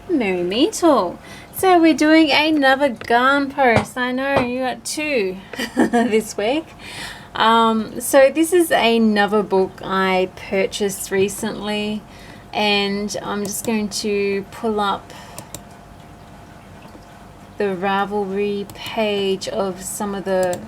Merry Meetle. So we're doing another garn post. I know you got two this week. So this is another book I purchased recently, and I'm just going to pull up the Ravelry page of some of the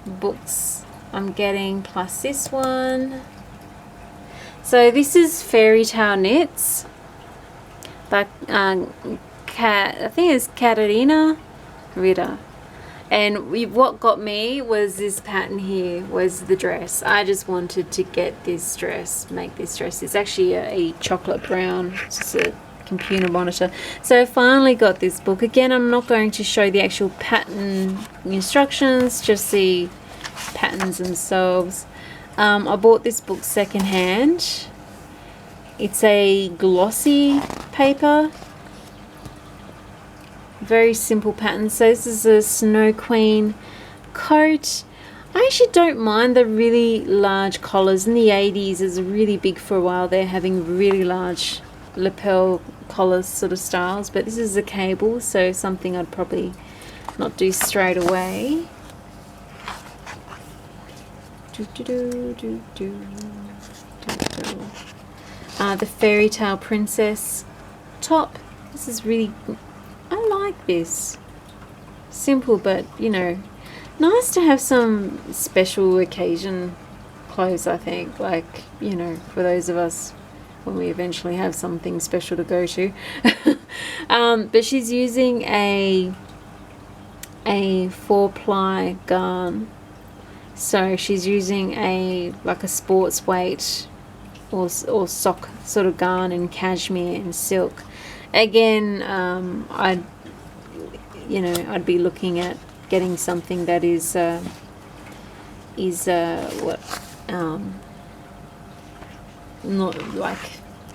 books I'm getting, plus this one. So this is Fairytale Knits by I think it's Katharina Ritter. And what got me was this pattern here, was the dress. I just wanted to get this dress, make this dress. It's actually a chocolate brown, it's just a computer monitor. So I finally got this book. Again, I'm not going to show the actual pattern instructions, just the patterns themselves. I bought this book secondhand. It's a glossy paper, very simple pattern. So this is a Snow Queen coat. I actually don't mind the really large collars. In the 80s, it was really big for a while. They're having really large lapel collars sort of styles, but this is a cable, so something I'd probably not do straight away. The Fairytale Princess top. This is really, I like this. Simple, but you know, nice to have some special occasion clothes, I think. Like, you know, for those of us when we eventually have something special to go to. But she's using a 4-ply garn. So she's using like a sports weight or sock sort of garn in cashmere and silk. Again, I'd be looking at getting something that is not like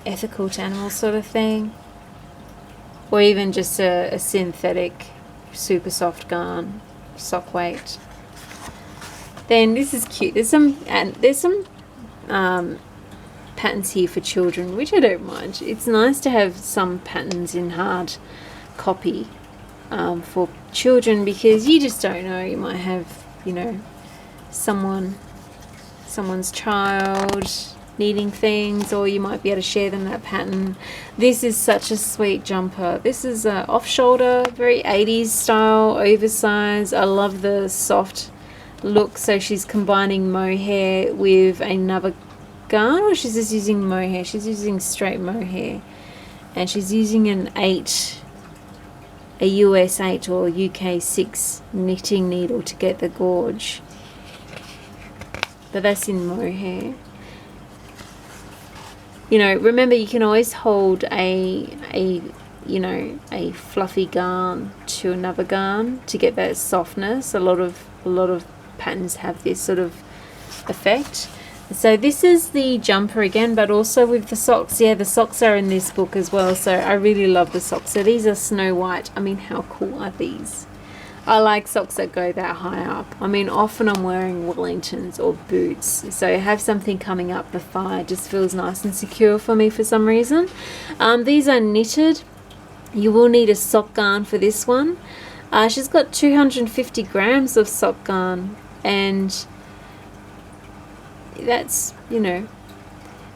ethical to animals sort of thing, or even just a synthetic super soft garn, sock weight. Then this is cute. There's some patterns here for children, which I don't mind. It's nice to have some patterns in hard copy for children, because you just don't know, you might have, you know, someone's child needing things, or you might be able to share them that pattern. This is such a sweet jumper. This is off shoulder, very 80s style, oversized. I love the soft look. So she's combining mohair with another garn, or she's just using mohair. She's using straight mohair, and she's using a US 8 or UK 6 knitting needle to get the gorge, but that's in mohair. You know, remember, you can always hold a fluffy garn to another garn to get that softness. A lot of patterns have this sort of effect. So this is the jumper again, but also with the socks. Yeah, the socks are in this book as well, so I really love the socks. So these are Snow White. I mean, how cool are these? I like socks that go that high up. I mean, often I'm wearing Wellingtons or boots, so have something coming up the thigh just feels nice and secure for me for some reason. These are knitted. You will need a sock garn for this one. She's got 250 grams of sock garn, and that's, you know,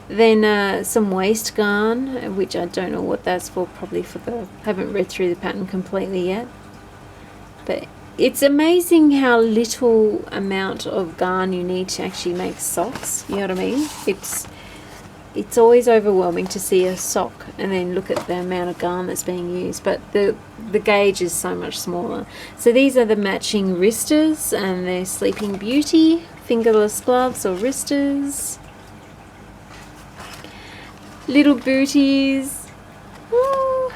then some waist garn, which I don't know what that's for, probably for the, haven't read through the pattern completely yet. But it's amazing how little amount of garn you need to actually make socks. You know what I mean? It's always overwhelming to see a sock and then look at the amount of garn that's being used, but the gauge is so much smaller. So these are the matching wristers, and they're Sleeping Beauty fingerless gloves or wristers. Little booties. Woo.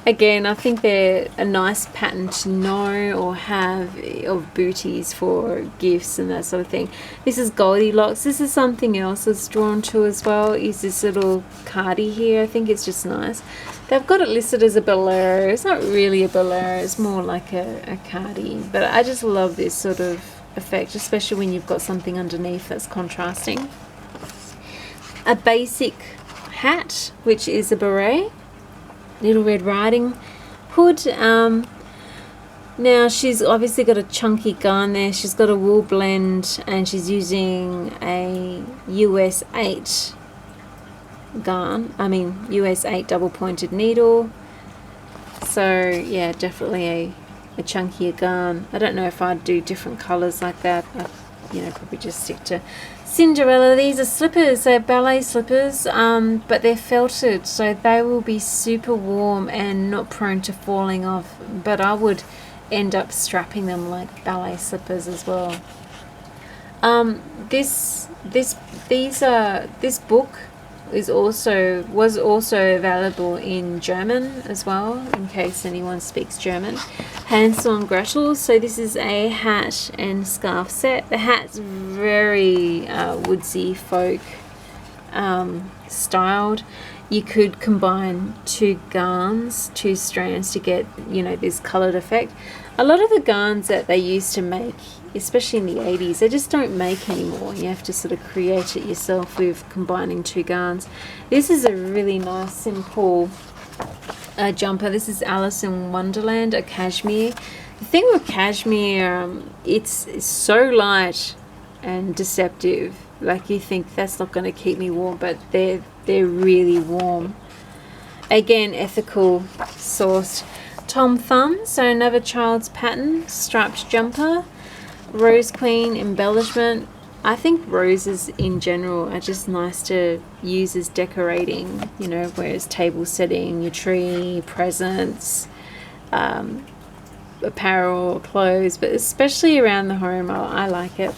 Again, I think they're a nice pattern to know or have of booties for gifts and that sort of thing. This is Goldilocks. This is something else that's drawn to as well, is this little cardie here. I think it's just nice. They've got it listed as a bolero. It's not really a bolero, it's more like a cardie. But I just love this sort of effect, especially when you've got something underneath that's contrasting. A basic hat, which is a beret. Little Red Riding Hood. Now she's obviously got a chunky garn there. She's got a wool blend and she's using a US 8 garn. US 8 double pointed needle. So yeah, definitely a chunkier garn. I don't know if I'd do different colours like that. I'd, probably just stick to Cinderella. These are slippers. They're ballet slippers, but they're felted, so they will be super warm and not prone to falling off. But I would end up strapping them like ballet slippers as well. This book was also available in German as well, in case anyone speaks German. Hansel and Gretel. So this is a hat and scarf set. The hat's very woodsy folk styled. You could combine two strands to get, this coloured effect. A lot of the garns that they used to make, especially in the 80s, they just don't make anymore. You have to sort of create it yourself with combining two garns. This is a really nice, simple jumper. This is Alice in Wonderland, a cashmere. The thing with cashmere, it's so light and deceptive. Like, you think that's not going to keep me warm, but they're really warm. Again, ethical sourced. Tom Thumb, so another child's pattern, striped jumper. Rose Queen embellishment. I think roses in general are just nice to use as decorating, whereas table setting, your tree, presents, apparel, clothes, but especially around the home, I like it.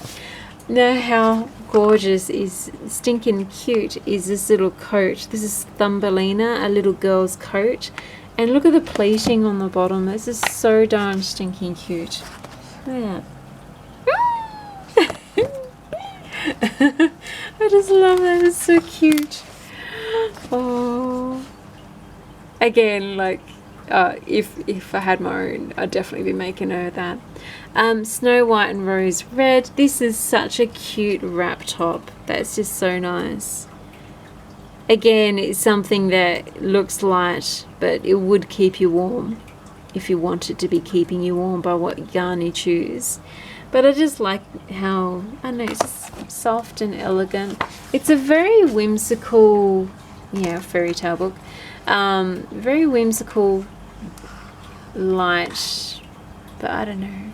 Now, how gorgeous is stinking cute is this little coat. This is Thumbelina, a little girl's coat, and look at the pleating on the bottom. This is so darn stinking cute. Yeah. I just love that. It's so cute. Oh, again, like if I had my own, I'd definitely be making her that. Snow White and Rose Red. This is such a cute wrap top. That's just so nice. Again, it's something that looks light, but it would keep you warm if you want it to be keeping you warm by what yarn you choose. But I just like how, I don't know, it's just soft and elegant. It's a very whimsical, fairy tale book. Very whimsical, light, but I don't know.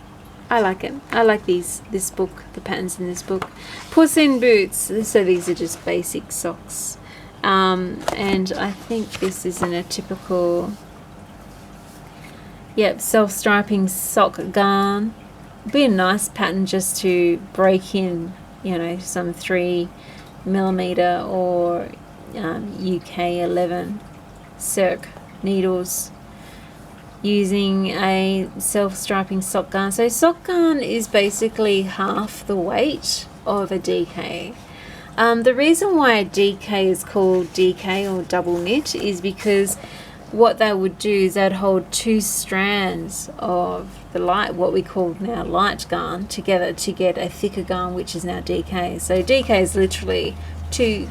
I like it. I like this book, the patterns in this book. Puss in Boots. So these are just basic socks. And I think this isn't a typical, self-striping sock garn. Be a nice pattern just to break in, some 3mm or UK 11 circ needles using a self-striping sock garn. So sock garn is basically half the weight of a DK. The reason why a DK is called DK or double knit is because what they would do is they'd hold two strands of the what we call now light garn together to get a thicker garn, which is now DK. So DK is literally two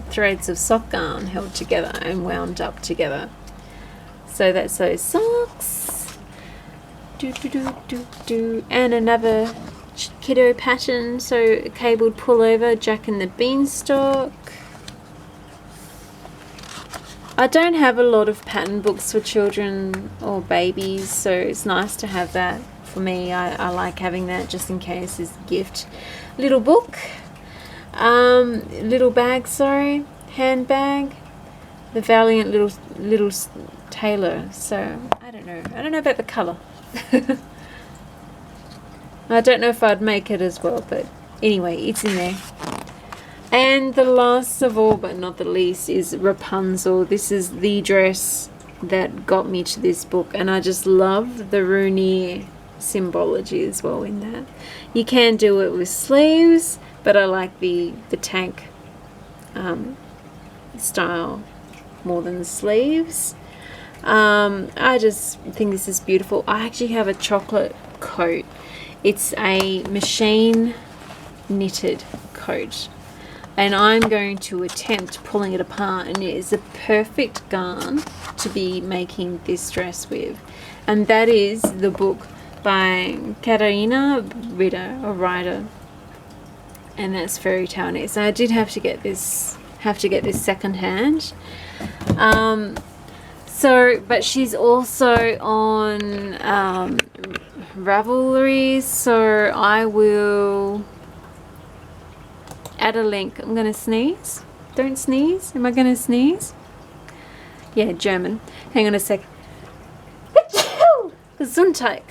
threads of sock garn held together and wound up together. So that's those socks. And another kiddo pattern, so a cabled pullover, Jack and the Beanstalk. I don't have a lot of pattern books for children or babies, so it's nice to have that for me. I like having that just in case as a gift. Little book, little bag, handbag, the Valiant little tailor. So I don't know about the colour. I don't know if I'd make it as well, but anyway, it's in there. And the last of all, but not the least, is Rapunzel. This is the dress that got me to this book, and I just love the Rooney symbology as well in that. You can do it with sleeves, but I like the tank style more than the sleeves. I just think this is beautiful. I actually have a chocolate coat. It's a machine knitted coat. and I'm going to attempt pulling it apart, and it is a perfect garn to be making this dress with. And that is the book by Katharina Ritter, and that's Fairytale Knits. I did have to get this second hand. But she's also on Ravelry, so I will add a link. I'm gonna sneeze. Don't sneeze. Am I gonna sneeze? Yeah, German. Hang on a sec. Gesundheit.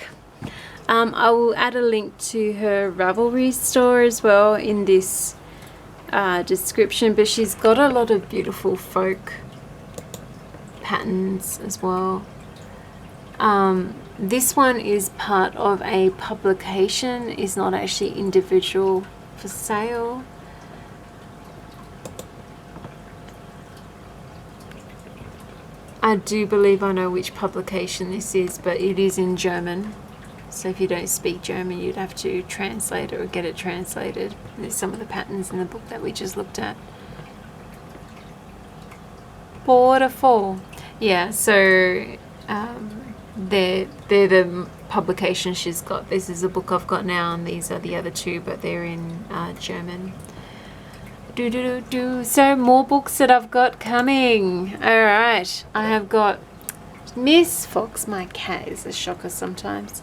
I will add a link to her Ravelry store as well in this description, but she's got a lot of beautiful folk patterns as well. This one is part of a publication, is not actually individual for sale. I do believe I know which publication this is, but it is in German. So if you don't speak German, you'd have to translate it or get it translated. There's some of the patterns in the book that we just looked at. Beautiful. Yeah, so they're the publication she's got. This is the book I've got now, and these are the other two, but they're in German. So more books that I've got coming. All right, I have got Miss Fox. My cat is a shocker sometimes.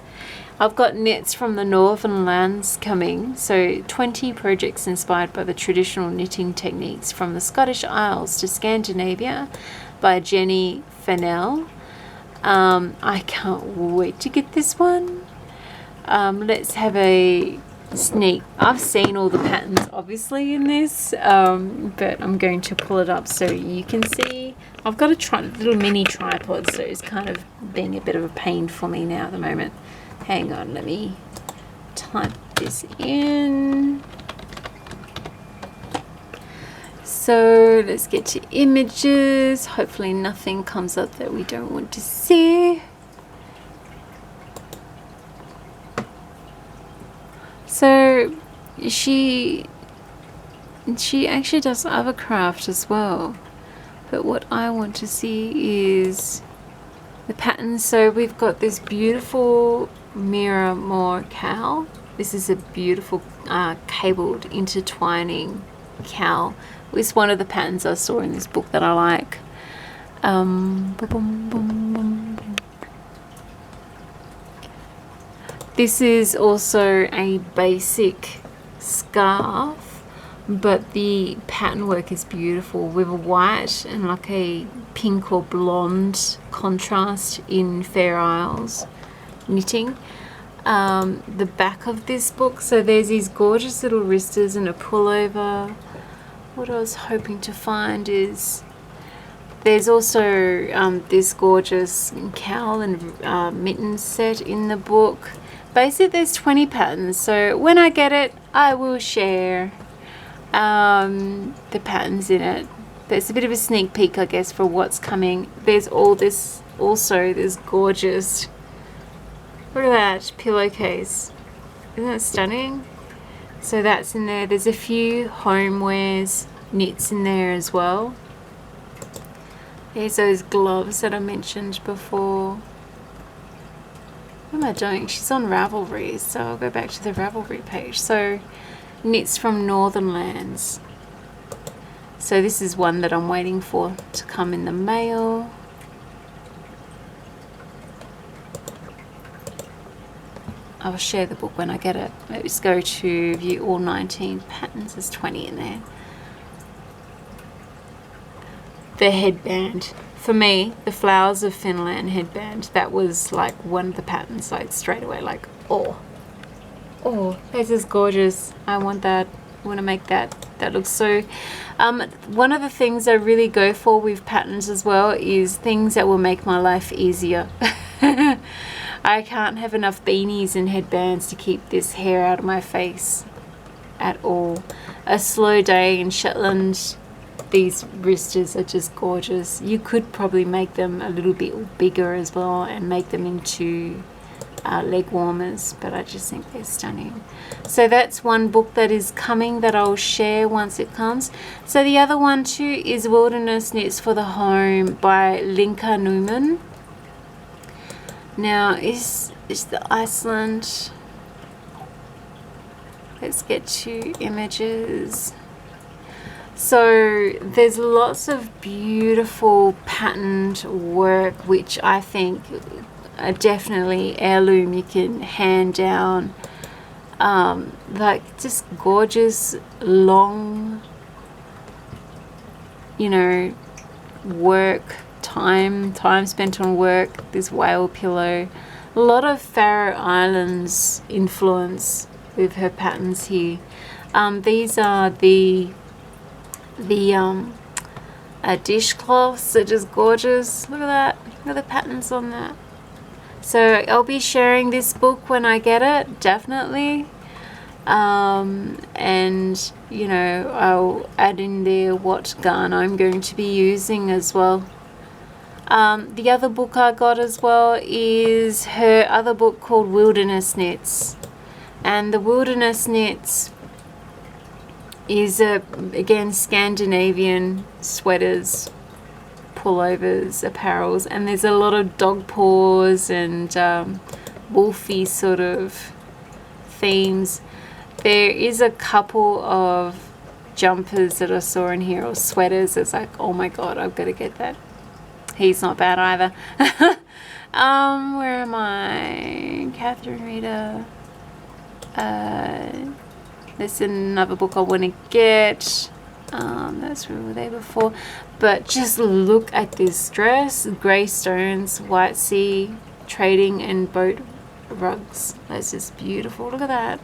I've got Knits from the Northern Lands coming. So 20 projects inspired by the traditional knitting techniques from the Scottish Isles to Scandinavia by Jenny Fennell. I can't wait to get this one. Let's have a sneak. I've seen all the patterns obviously in this, but I'm going to pull it up so you can see. I've got a little mini tripod, so it's kind of being a bit of a pain for me now at the moment. Hang on, let me type this in. So let's get to images. Hopefully nothing comes up that we don't want to see. So she actually does other craft as well, but what I want to see is the patterns. So we've got this beautiful Ravenmor cowl. This is a beautiful cabled intertwining cowl. It's one of the patterns I saw in this book that I like. This is also a basic scarf, but the pattern work is beautiful with a white and like a pink or blonde contrast in Fair Isles knitting. The back of this book, so there's these gorgeous little wristers and a pullover. What I was hoping to find is there's also this gorgeous cowl and mittens set in the book. Basically there's 20 patterns, so when I get it I will share the patterns in it. There's a bit of a sneak peek, I guess, for what's coming. There's all this, also this gorgeous, look at that pillowcase, isn't that stunning? So that's in there. There's a few homewares knits in there as well. There's those gloves that I mentioned before. What am I doing? She's on Ravelry, so I'll go back to the Ravelry page. So knits from Northern Lands. So this is one that I'm waiting for to come in the mail. I'll share the book when I get it. Let's go to view all 19 patterns. There's 20 in there. The headband. For me, the Flowers of Finland headband, that was like one of the patterns, like straight away, like, oh, this is gorgeous. I want that. I want to make that. That looks so... one of the things I really go for with patterns as well is things that will make my life easier. I can't have enough beanies and headbands to keep this hair out of my face at all. A slow day in Shetland, these wristers are just gorgeous. You could probably make them a little bit bigger as well and make them into leg warmers, but I just think they're stunning. So that's one book that is coming that I'll share once it comes. So the other one too is Wilderness Knits for the Home by Linka Newman. Now is the Iceland. Let's get to images. So there's lots of beautiful patterned work, which I think are definitely heirloom. You can hand down, like just gorgeous long, you know, work, time spent on work. This whale pillow, a lot of Faroe Islands influence with her patterns here. These are the dishcloths are just gorgeous. Look at that. Look at the patterns on that. So I'll be sharing this book when I get it, definitely. And you know, I'll add in there what garn I'm going to be using as well. The other book I got as well is her other book called Wilderness Knits. And the Wilderness Knits is again Scandinavian sweaters, pullovers, apparels, and there's a lot of dog paws and wolfy sort of themes. There is a couple of jumpers that I saw in here, or sweaters. It's like, oh my god, I've got to get that. He's not bad either. Where am I? Katharina Ritter. There's another book I want to get. That's where we were there before. But just look at this dress. Grey stones, white sea, trading and boat rugs. That's just beautiful. Look at that.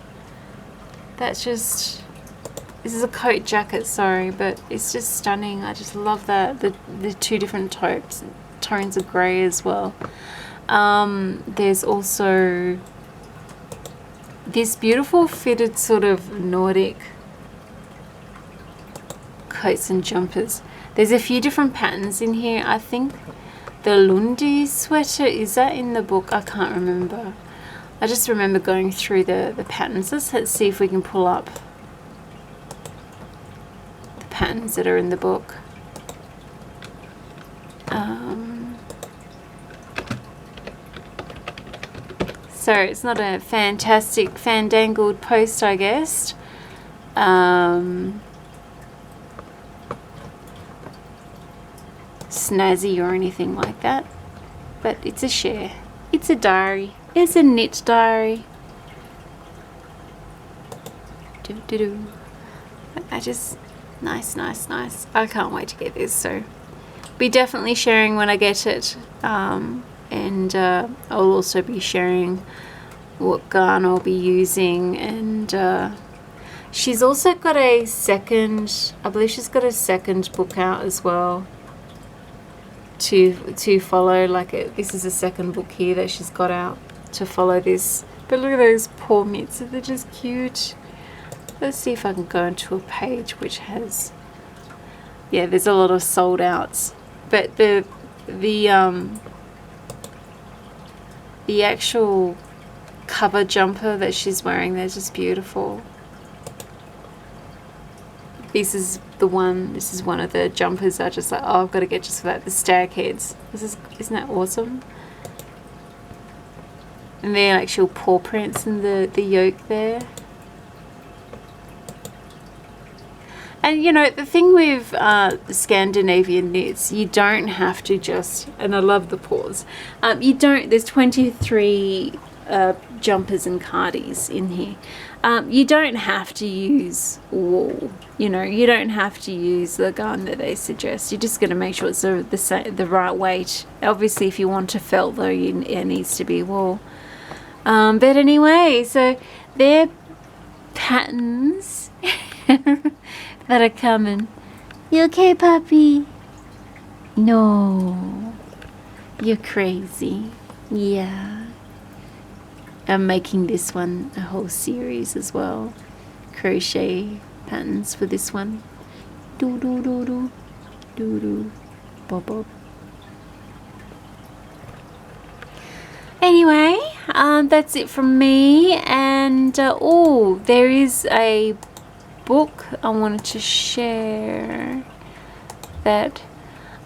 That's just... This is a coat jacket, sorry, but it's just stunning. I just love that. The two different tones of grey as well. There's also this beautiful fitted sort of Nordic coats and jumpers. There's a few different patterns in here. I think the Lundi sweater, is that in the book? I can't remember. I just remember going through the patterns. Let's see if we can pull up the patterns that are in the book. So it's not a fantastic fandangled post, I guess. Snazzy or anything like that. But it's a share. It's a diary. It's a knit diary. I just... Nice. I can't wait to get this, so... Be definitely sharing when I get it. And I'll also be sharing what garn I'll be using, and she's also got a second, I believe she's got a second book out as well to follow. Like this is a second book here that she's got out to follow this. But look at those poor mitts, they're just cute. Let's see if I can go into a page which has, yeah, there's a lot of sold outs, but the actual cover jumper that she's wearing, they're just beautiful. This is one of the jumpers I just like, oh, I've got to get just for that. The stag heads. Isn't that awesome? And they're actual paw prints in the yoke there. And you know, the thing with Scandinavian knits, you don't have to just, and I love the paws, there's 23 jumpers and cardies in here. You don't have to use wool, you know, you don't have to use the garn that they suggest. You're just going to make sure it's the right weight. Obviously, if you want to felt, though, it needs to be wool. But anyway, so they're patterns that are coming. You okay, puppy? No. You're crazy. Yeah. I'm making this one a whole series as well. Crochet patterns for this one. Do do do do. Do do. Bob bob. Anyway, that's it from me. And oh, there is a book I wanted to share that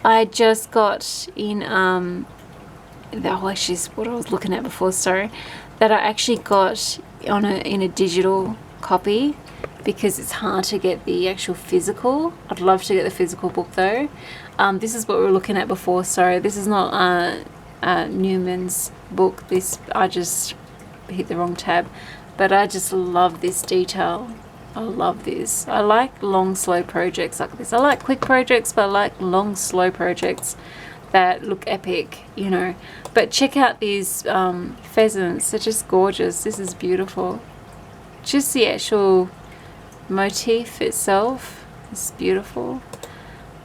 I just got in actually is what I was looking at before, sorry, that I actually got in a digital copy because it's hard to get the actual physical. I'd love to get the physical book though. This is what we were looking at before, sorry, this is not Newman's book. This, I just hit the wrong tab, but I just love this detail. I love this. I like long slow projects like this. I like quick projects, but I like long slow projects that look epic, you know. But check out these pheasants, they're just gorgeous. This is beautiful. Just the actual motif itself is beautiful.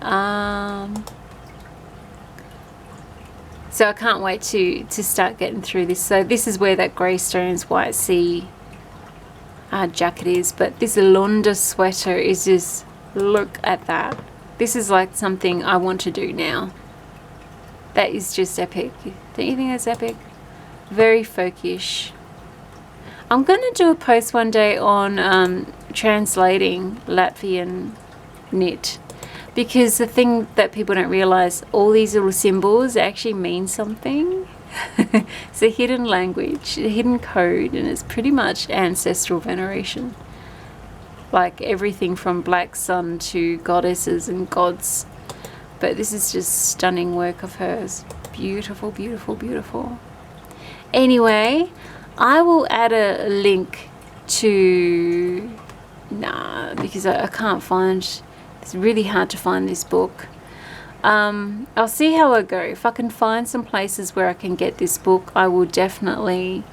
So I can't wait to start getting through this. So this is where that Greystones White Sea jacket is, but this Lunda sweater is just, look at that. This is like something I want to do now. That is just epic. Don't you think that's epic? Very folkish. I'm gonna do a post one day on translating Latvian knit, because the thing that people don't realize, all these little symbols actually mean something. It's a hidden language, a hidden code, and it's pretty much ancestral veneration. Like everything from black sun to goddesses and gods. But this is just stunning work of hers. Beautiful, beautiful, beautiful. Anyway, I will add a link to... because I can't find... It's really hard to find this book. I'll see how I go. If I can find some places where I can get this book, I will definitely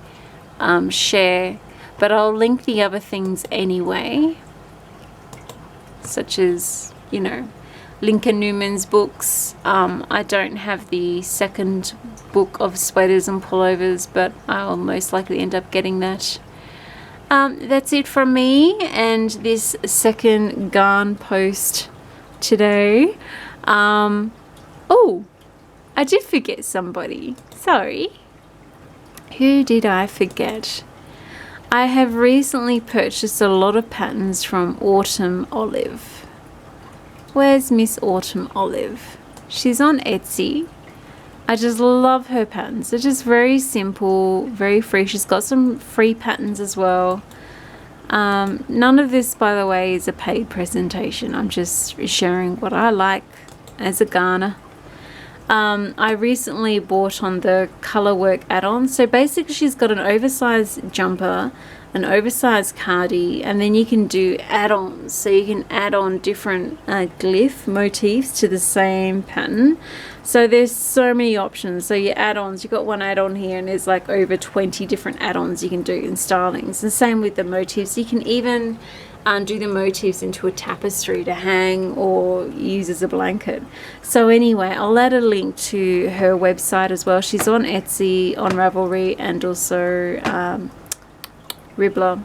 share. But I'll link the other things anyway. Such as, you know, Lincoln Newman's books. I don't have the second book of sweaters and pullovers, but I'll most likely end up getting that. That's it from me and this second garn post today. Oh, I did forget somebody. Sorry. Who did I forget? I have recently purchased a lot of patterns from Autumn Olive. Where's Miss Autumn Olive? She's on Etsy. I just love her patterns. They're just very simple, very free. She's got some free patterns as well. None of this, by the way, is a paid presentation. I'm just sharing what I like as a garner. I recently bought on the Colorwork add-on. So basically she's got an oversized jumper, an oversized cardi, and then you can do add-ons. So you can add on different glyph motifs to the same pattern. So there's so many options. So your add-ons, you've got one add-on here and there's like over 20 different add-ons you can do in stylings. The same with the motifs. You can even do the motifs into a tapestry to hang or use as a blanket. So anyway, I'll add a link to her website as well. She's on Etsy, on Ravelry, and also Ribbler.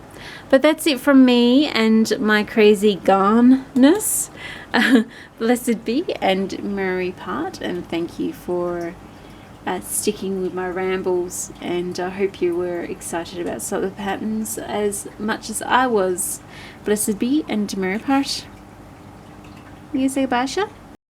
But that's it from me and my crazy garnness. Blessed be and merry part, and thank you for sticking with my rambles, and I hope you were excited about some of the patterns as much as I was. Blessed be and merry part. You say goodbye, Sha?